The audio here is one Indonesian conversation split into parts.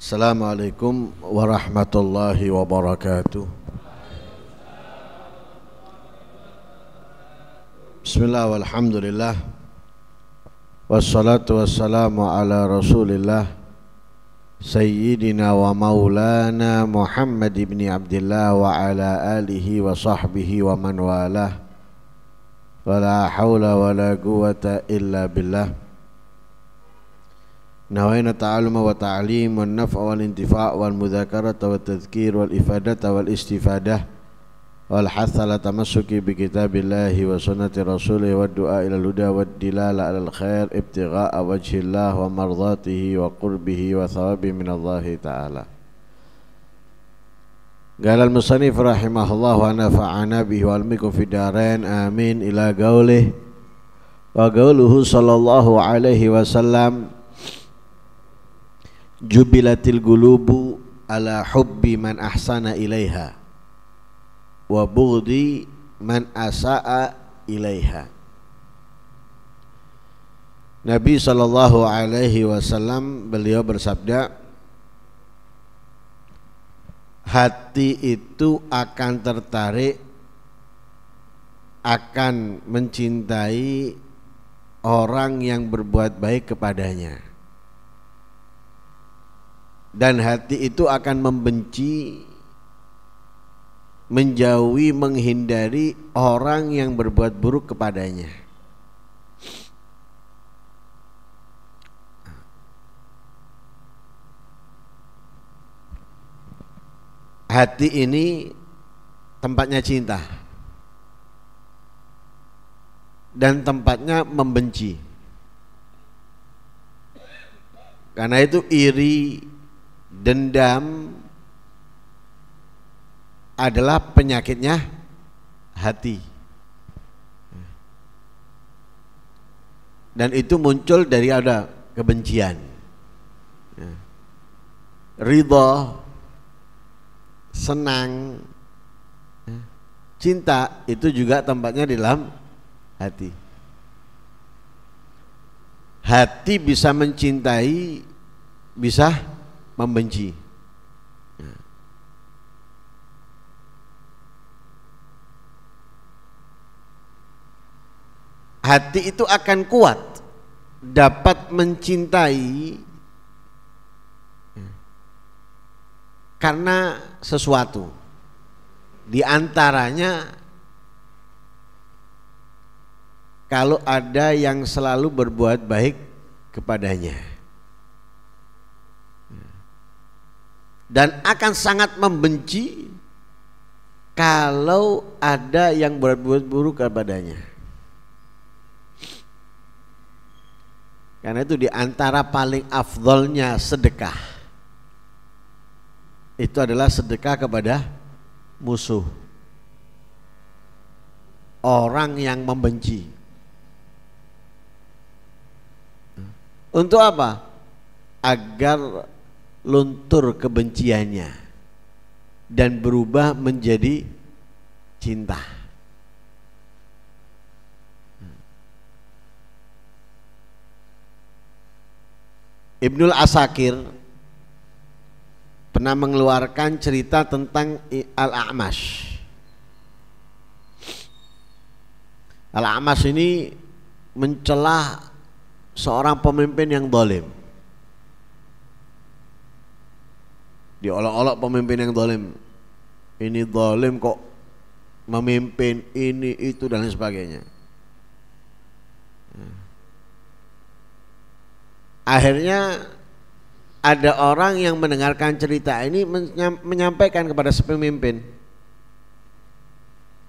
Assalamualaikum warahmatullahi wabarakatuh. Bismillah walhamdulillah. Wassalatu wassalamu ala rasulillah Sayyidina wa maulana Muhammad ibn Abdillah wa ala alihi wa sahbihi wa man walah. Wa la hawla wa la quwata illa billah. Nawaina ta'aluma wa ta'alim wa naf'a wal intifa' wal mudzakarata wa tadhkir wal ifadata wal istifadah wal hatha ala tamassuki bi kitabillahi wa sunnati rasulih wa du'a ila al-huda wa dilala ala al-khair ibtigha'a wajhillah wa mardatihi wa qurbihi wa thawabi minallahi ta'ala. Qala al-musannif rahimahullah wa nafa'ana bihi wa almikum fi darain amin ila qaulih wa qauluhu sallallahu alaihi wasallam jubilatil gulubu ala hubbi man ahsana ilaiha wa bughdi man asa'a ilaiha. Nabi sallallahu alaihi wasallam beliau bersabda, hati itu akan tertarik, akan mencintai orang yang berbuat baik kepadanya, dan hati itu akan membenci, menjauhi, menghindari orang yang berbuat buruk kepadanya. Hati ini tempatnya cinta dan tempatnya membenci. Karena itu iri, dendam adalah penyakitnya hati, dan itu muncul dari ada kebencian. Ridha, senang, cinta itu juga tempatnya di dalam hati. Hati bisa mencintai, bisa membenci. Hati itu akan kuat, dapat mencintai karena sesuatu. Di antaranya kalau ada yang selalu berbuat baik kepadanya, dan akan sangat membenci kalau ada yang berbuat buruk kepadanya. Karena itu di antara paling afdolnya sedekah itu adalah sedekah kepada musuh, orang yang membenci. Untuk apa? Agar luntur kebenciannya dan berubah menjadi cinta. Ibnul Asakir pernah mengeluarkan cerita tentang Al-A'mash. Al-A'mash ini mencela seorang pemimpin yang zalim. Diolok-olok pemimpin yang zalim. Ini zalim kok memimpin ini itu dan lain sebagainya. Akhirnya ada orang yang mendengarkan cerita ini menyampaikan kepada si pemimpin,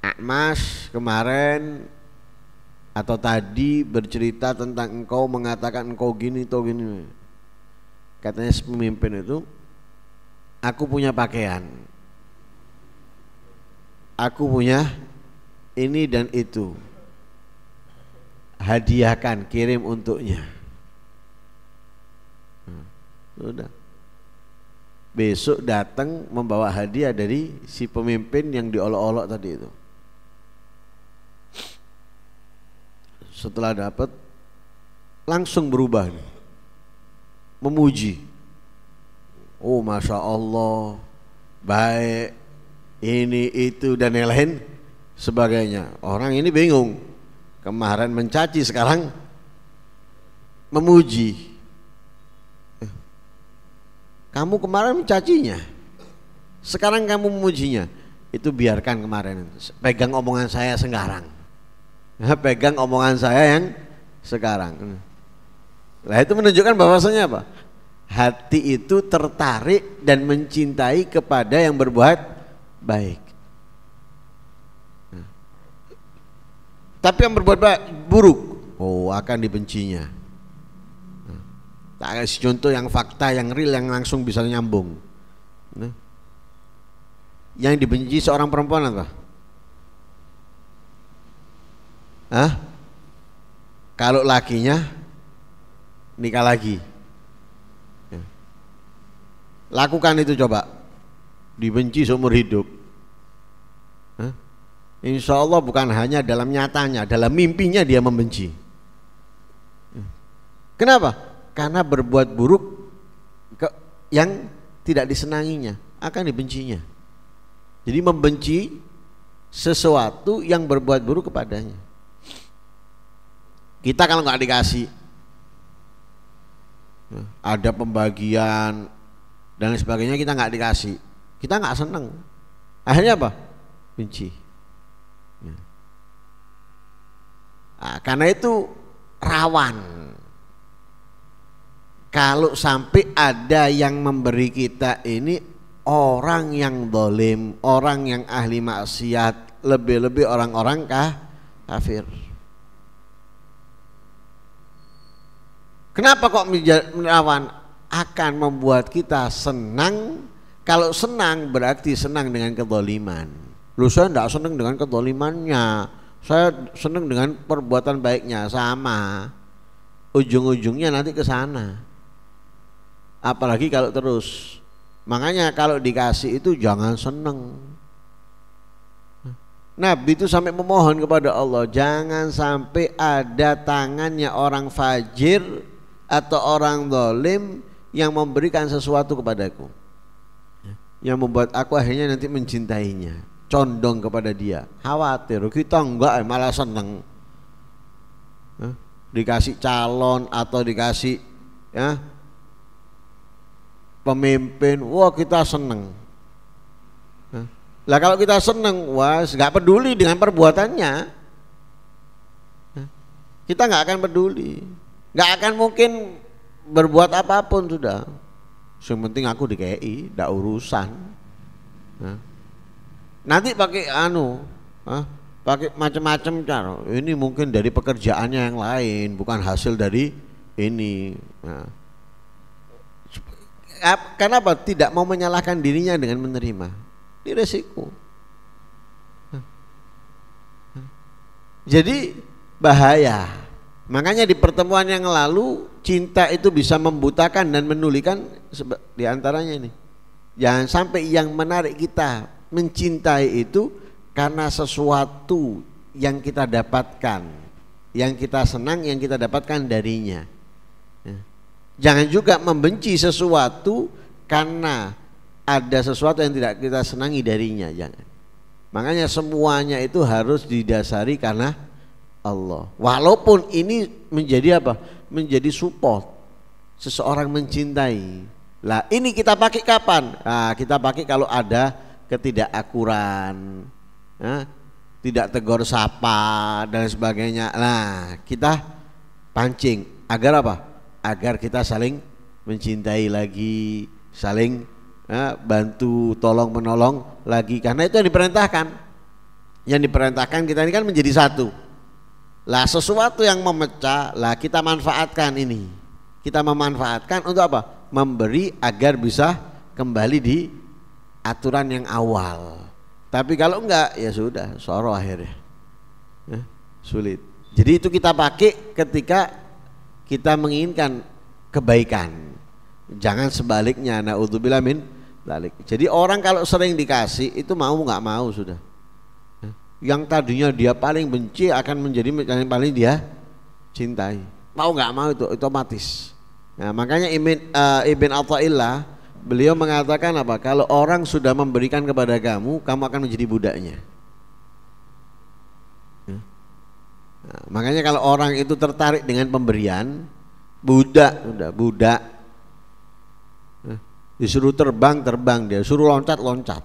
A'mash kemarin atau tadi bercerita tentang engkau, mengatakan engkau gini atau gini. Katanya si pemimpin itu, aku punya pakaian, aku punya ini dan itu, hadiahkan, kirim untuknya. Sudah, besok datang membawa hadiah dari si pemimpin yang diolok-olok tadi itu. Setelah dapat langsung berubah nih, memuji. oh masya Allah, baik, ini itu dan yang lain sebagainya. Orang ini bingung, kemarin mencaci sekarang memuji. Kamu kemarin mencacinya, sekarang kamu memujinya. Itu biarkan kemarin, pegang omongan saya sekarang. Pegang omongan saya yang sekarang. Nah itu menunjukkan bahwasanya apa? Hati itu tertarik dan mencintai kepada yang berbuat baik. Tapi yang berbuat buruk, oh akan dibencinya. Tak kasih contoh yang fakta, yang real, yang langsung bisa nyambung. Yang dibenci seorang perempuan apa? Kalau lakinya nikah lagi, lakukan itu coba. Dibenci seumur hidup. Insya Allah bukan hanya dalam nyatanya, dalam mimpinya dia membenci. Kenapa? Karena berbuat buruk yang tidak disenanginya akan dibencinya. Jadi membenci sesuatu yang berbuat buruk kepadanya. Kita kalau nggak dikasih, ada pembagian dan sebagainya, kita nggak dikasih, kita nggak seneng. Akhirnya apa? Benci. Nah, karena itu rawan. Kalau sampai ada yang memberi kita ini orang yang zalim, orang yang ahli maksiat, lebih-lebih orang-orang kafir. Kenapa kok rawan? Akan membuat kita senang. Kalau senang berarti senang dengan kezaliman. Lu saya tidak senang dengan kezalimannya, saya senang dengan perbuatan baiknya. Sama, ujung-ujungnya nanti ke sana. Apalagi kalau terus. Makanya kalau dikasih itu jangan seneng. Nabi itu sampai memohon kepada Allah, jangan sampai ada tangannya orang fajir atau orang zalim yang memberikan sesuatu kepadaku, yang membuat aku akhirnya nanti mencintainya, condong kepada dia. Khawatir kita enggak, malah seneng. Dikasih calon atau dikasih pemimpin, wah kita seneng. Lah kalau kita seneng, wah nggak peduli dengan perbuatannya, kita nggak akan peduli, nggak akan mungkin berbuat apapun sudah. Yang penting aku dikei, nggak urusan. Nanti pakai pakai macam-macam cara. Ini mungkin dari pekerjaannya yang lain, bukan hasil dari ini. Kenapa tidak mau menyalahkan dirinya dengan menerima? Ini resiko. Jadi bahaya. Makanya di pertemuan yang lalu, cinta itu bisa membutakan dan menulikan. Di antaranya ini, jangan sampai yang menarik kita mencintai itu karena sesuatu yang kita dapatkan, yang kita senang, yang kita dapatkan darinya. Jangan juga membenci sesuatu karena ada sesuatu yang tidak kita senangi darinya, jangan. Makanya semuanya itu harus didasari karena Allah. Walaupun ini menjadi apa? Menjadi support seseorang mencintai. Lah ini kita pakai kapan? Nah, kita pakai kalau ada ketidakakuran, tidak tegur sapa dan sebagainya. Nah, kita pancing agar apa? Agar kita saling mencintai lagi, saling bantu tolong menolong lagi, karena itu yang diperintahkan. Yang diperintahkan kita ini kan menjadi satu. Lah sesuatu yang memecah, lah kita manfaatkan ini. Kita memanfaatkan untuk apa? Memberi agar bisa kembali di aturan yang awal. Tapi kalau enggak, ya sudah, soro akhirnya. Sulit. Jadi itu kita pakai ketika kita menginginkan kebaikan. Jangan sebaliknya, naudzubillah min dzalik. Jadi orang kalau sering dikasih itu mau nggak mau sudah. Yang tadinya dia paling benci akan menjadi yang paling dia cintai. Mau nggak mau itu otomatis. Nah, makanya Ibn Athaillah Beliau mengatakan apa? Kalau orang sudah memberikan kepada kamu, kamu akan menjadi budaknya. Nah, makanya kalau orang itu tertarik dengan pemberian, budak. Disuruh terbang dia, suruh loncat.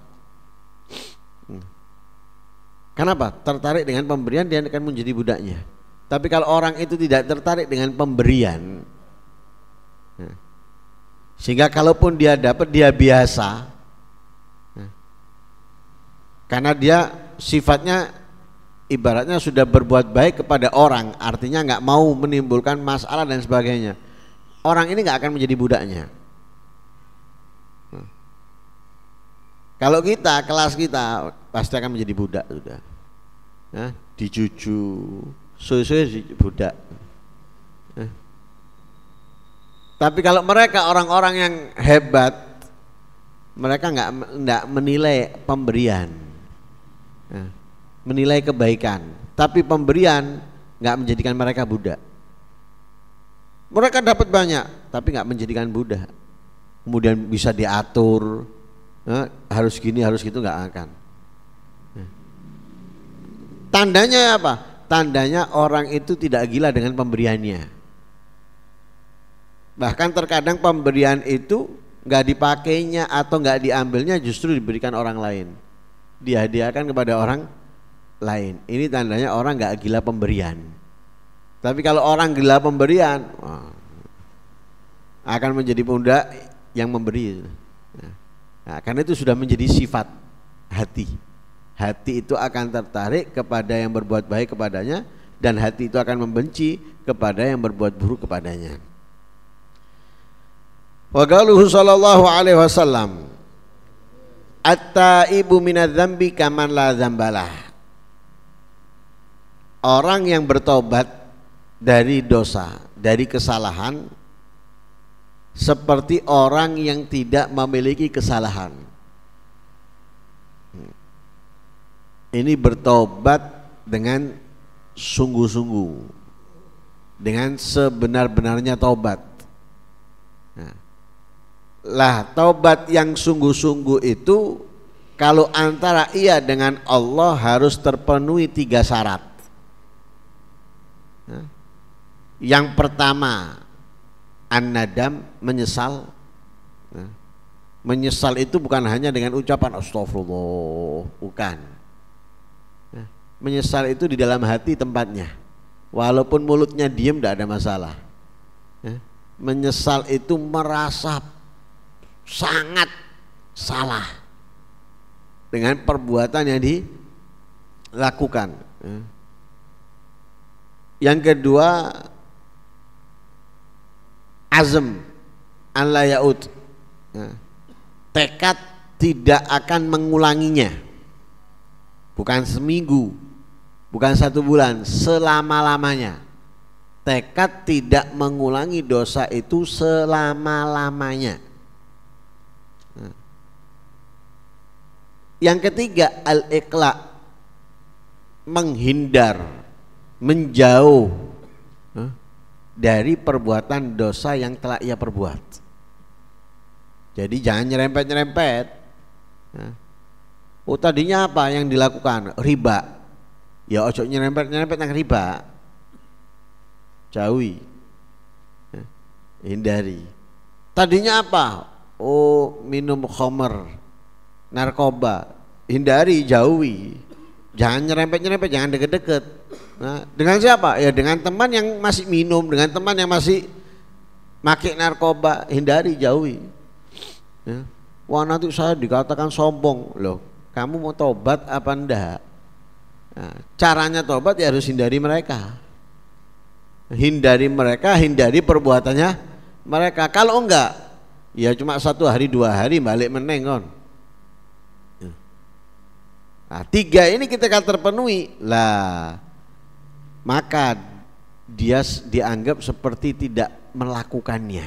Kenapa? Tertarik dengan pemberian, dia akan menjadi budaknya. Tapi kalau orang itu tidak tertarik dengan pemberian, sehingga kalaupun dia dapat, dia biasa, karena dia sifatnya ibaratnya sudah berbuat baik kepada orang, artinya nggak mau menimbulkan masalah dan sebagainya. Orang ini nggak akan menjadi budaknya. Kalau kita, kelas kita pasti akan menjadi budak sudah. Dijuju, suwe-suwe budak. Tapi kalau mereka orang-orang yang hebat, mereka nggak menilai pemberian, menilai kebaikan. Tapi pemberian nggak menjadikan mereka budak. Mereka dapat banyak, tapi nggak menjadikan budak. Kemudian bisa diatur, harus gini, harus gitu, nggak akan. Tandanya apa? Tandanya orang itu tidak gila dengan pemberiannya. Bahkan terkadang pemberian itu nggak dipakainya atau nggak diambilnya, justru diberikan orang lain, dihadiahkan kepada orang lain. Ini tandanya orang nggak gila pemberian. Tapi kalau orang gila pemberian, akan menjadi budak yang memberi. Nah, karena itu sudah menjadi sifat hati. Hati itu akan tertarik kepada yang berbuat baik kepadanya, dan hati itu akan membenci kepada yang berbuat buruk kepadanya. Wa qaluhu sallallahu alaihi wasallam, at-taibu minadz-dzambi kaman la dzambalah. Orang yang bertobat dari dosa, dari kesalahan, seperti orang yang tidak memiliki kesalahan. Ini bertobat dengan sungguh-sungguh, dengan sebenar-benarnya tobat. Lah, tobat yang sungguh-sungguh itu kalau antara ia dengan Allah harus terpenuhi 3 syarat. Yang pertama, an-nadam, menyesal. Menyesal itu bukan hanya dengan ucapan astagfirullah, bukan. Menyesal itu di dalam hati tempatnya, walaupun mulutnya diem tidak ada masalah. Menyesal itu merasa sangat salah dengan perbuatan yang dilakukan. Yang kedua, azam an la yaud, tekad tidak akan mengulanginya, bukan seminggu, bukan 1 bulan, selama-lamanya. Tekad tidak mengulangi dosa itu selama-lamanya. Yang ketiga, al-iqla, menghindar, menjauh dari perbuatan dosa yang telah ia perbuat. Jadi jangan nyerempet-nyerempet. Oh, tadinya apa yang dilakukan? Riba. Ya ojo nyerempet-nyerempet yang riba. Jauhi. Hindari. Tadinya apa? Oh, minum khamr, narkoba. Hindari, jauhi. Jangan nyerempet-nyerempet, jangan deket-deket. Nah, dengan siapa? Ya dengan teman yang masih minum, dengan teman yang masih pakai narkoba. Hindari, jauhi. Ya. Wah, nanti saya dikatakan sombong. Loh, kamu mau tobat apa enggak? Nah, caranya tobat ya harus hindari mereka. Hindari mereka, hindari perbuatannya mereka. Kalau enggak, ya cuma 1 hari 2 hari balik meneng kon. Nah, 3 ini kita akan terpenuhi lah, maka dia dianggap seperti tidak melakukannya.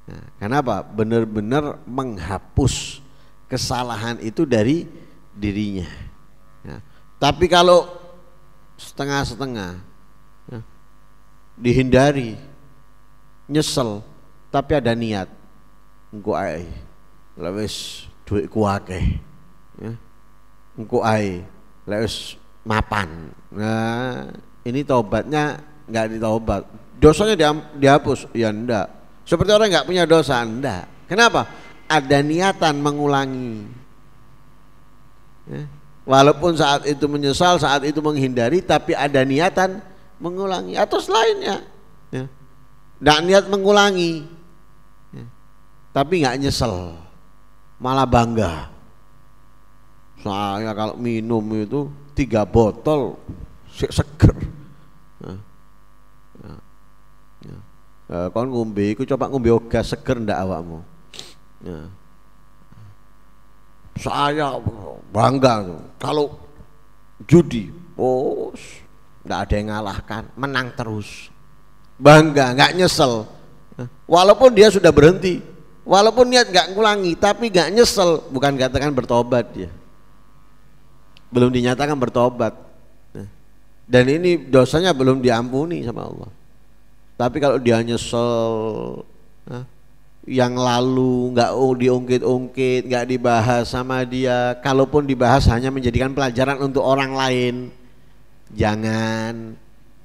Nah, kenapa? Benar-benar menghapus kesalahan itu dari dirinya. Nah, tapi kalau setengah-setengah, dihindari, nyesel, tapi ada niat, engko ae lek wis dhuwitku akeh ya engko ae lek wis mapan. Nah ini tobatnya nggak ditobat, dosanya dihapus ya enggak, seperti orang nggak punya dosa enggak. Kenapa? Ada niatan mengulangi ya. Walaupun saat itu menyesal, saat itu menghindari, tapi ada niatan mengulangi. Atau selainnya ya. Nggak niat mengulangi ya. Tapi nggak nyesel, malah bangga. Saya kalau minum itu 3 botol seger. Kon ngombe iku coba ngombe ogas seger ndak awakmu. Ya. Saya bangga tuh. Kalau judi, nggak ada yang ngalahkan, menang terus. Bangga, nggak nyesel. Walaupun dia sudah berhenti, walaupun niat nggak ngulangi, tapi nggak nyesel. Bukan katakan bertobat dia, belum dinyatakan bertobat. Dan ini dosanya belum diampuni sama Allah. Tapi kalau dia nyesel, yang lalu nggak diungkit-ungkit, nggak dibahas sama dia, kalaupun dibahas hanya menjadikan pelajaran untuk orang lain. Jangan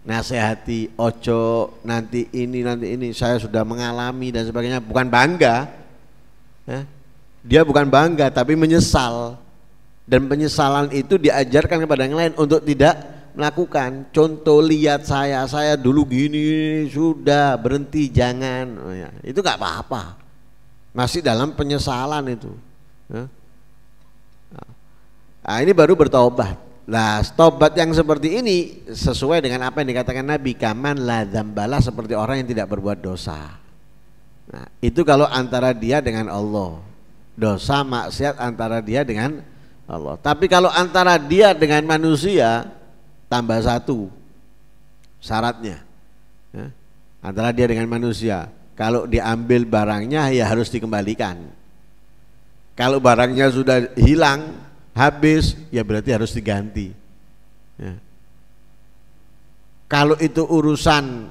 nasihati, ojo nanti ini saya sudah mengalami dan sebagainya. Bukan bangga, dia bukan bangga tapi menyesal, dan penyesalan itu diajarkan kepada yang lain untuk tidak melakukan. Contoh, lihat saya dulu gini, sudah berhenti, jangan. Itu nggak apa-apa, masih dalam penyesalan itu. Nah, ini baru bertobat. Nah, tobat yang seperti ini sesuai dengan apa yang dikatakan Nabi, kaman la dzambala, seperti orang yang tidak berbuat dosa. Nah, itu kalau antara dia dengan Allah, dosa maksiat antara dia dengan Allah. Tapi kalau antara dia dengan manusia, tambah 1 syaratnya ya. Antara dia dengan manusia, kalau diambil barangnya ya harus dikembalikan. Kalau barangnya sudah hilang, habis, ya berarti harus diganti ya. Kalau itu urusan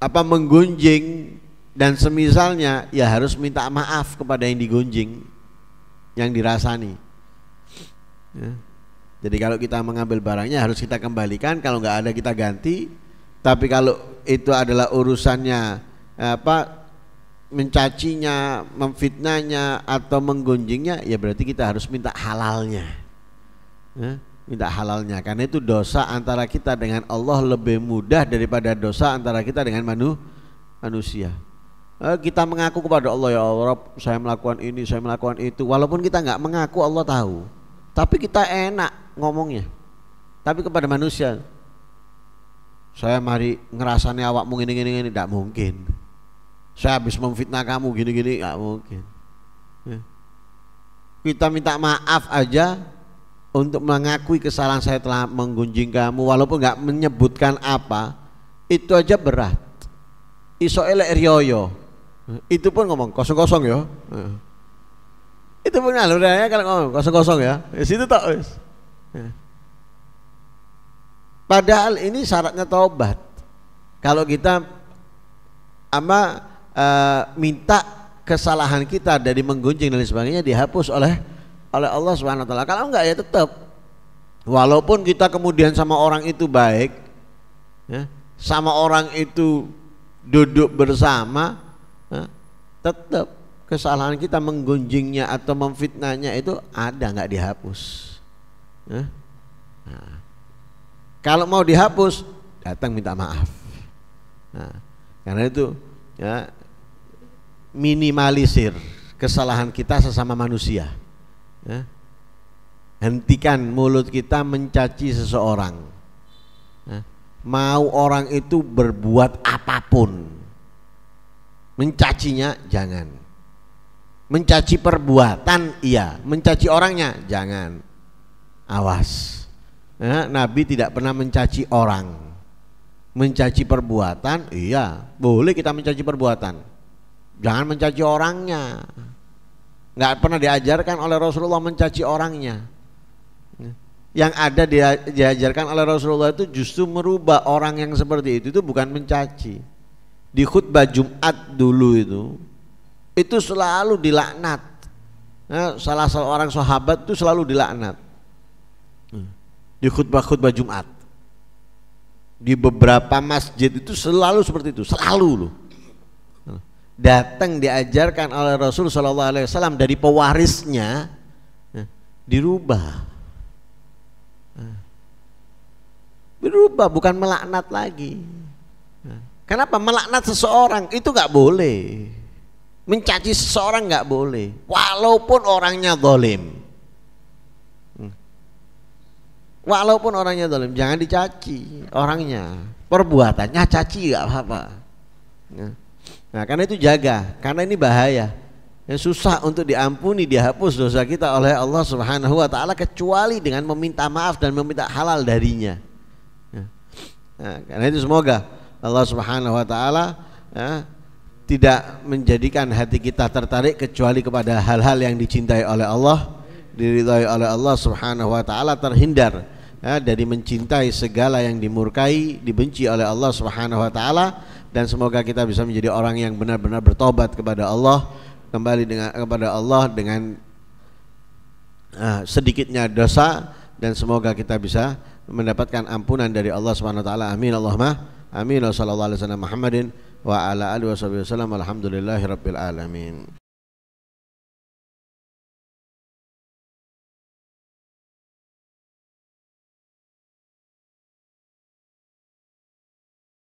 menggunjing dan semisalnya, ya harus minta maaf kepada yang digunjing, yang dirasani ya. Jadi kalau kita mengambil barangnya harus kita kembalikan, kalau nggak ada kita ganti. Tapi kalau itu adalah urusannya mencacinya, memfitnahnya atau menggunjingnya, ya berarti kita harus minta halalnya ya, minta halalnya. Karena itu dosa antara kita dengan Allah lebih mudah daripada dosa antara kita dengan manusia. Kita mengaku kepada Allah, ya Allah saya melakukan ini, saya melakukan itu. Walaupun kita nggak mengaku, Allah tahu. Tapi kita enak ngomongnya. Tapi kepada manusia, saya mari ngerasani awakmu gini, tidak mungkin. Saya habis memfitnah kamu gini, nggak mungkin ya. Kita minta maaf aja untuk mengakui kesalahan, saya telah menggunjing kamu, walaupun nggak menyebutkan apa, itu aja berat. Iso elek rioyo, itu pun ngomong kosong ya. Itu pun alurnya kalau ngomong kosong ya, situ tak wis. Padahal ini syaratnya taubat. Kalau kita minta kesalahan kita dari menggunjing dan sebagainya dihapus oleh Allah Subhanahu wa taala. Kalau enggak ya tetap, walaupun kita kemudian sama orang itu baik ya, sama orang itu duduk bersama ya, tetap kesalahan kita menggunjingnya atau memfitnahnya itu ada, nggak dihapus ya. Nah, kalau mau dihapus datang minta maaf. Nah, karena itu ya, minimalisir kesalahan kita sesama manusia ya. Hentikan mulut kita mencaci seseorang ya. Mau orang itu berbuat apapun, mencacinya jangan. Mencaci perbuatan iya, mencaci orangnya jangan. Awas ya, Nabi tidak pernah mencaci orang. Mencaci perbuatan iya, boleh kita mencaci perbuatan, jangan mencaci orangnya. Nggak pernah diajarkan oleh Rasulullah mencaci orangnya. Yang ada diajarkan oleh Rasulullah itu justru merubah orang yang seperti itu bukan mencaci. Di khutbah Jumat dulu itu itu selalu dilaknat. Nah, salah seorang sahabat itu selalu dilaknat di khutbah-khutbah Jumat. Di beberapa masjid itu selalu seperti itu, selalu loh. Datang diajarkan oleh Rasul SAW dari pewarisnya, dirubah. Berubah, bukan melaknat lagi. Kenapa? Melaknat seseorang itu nggak boleh, mencaci seseorang nggak boleh, walaupun orangnya zalim. Walaupun orangnya zalim, jangan dicaci orangnya, perbuatannya caci nggak apa-apa. Nah, karena itu jaga, karena ini bahaya. Yang susah untuk diampuni, dihapus dosa kita oleh Allah Subhanahu wa taala kecuali dengan meminta maaf dan meminta halal darinya. Nah, karena itu semoga Allah Subhanahu wa taala tidak menjadikan hati kita tertarik kecuali kepada hal-hal yang dicintai oleh Allah, diridhai oleh Allah Subhanahu wa taala, terhindar dari mencintai segala yang dimurkai, dibenci oleh Allah Subhanahu wa taala, dan semoga kita bisa menjadi orang yang benar-benar bertobat kepada Allah, kembali kepada Allah dengan sedikitnya dosa, dan semoga kita bisa mendapatkan ampunan dari Allah Subhanahu wa taala. Amin Allahumma amin. Wa sallallahu alaihi wasallam Muhammadin wa ala alihi wasallam. Alhamdulillahirabbil alamin.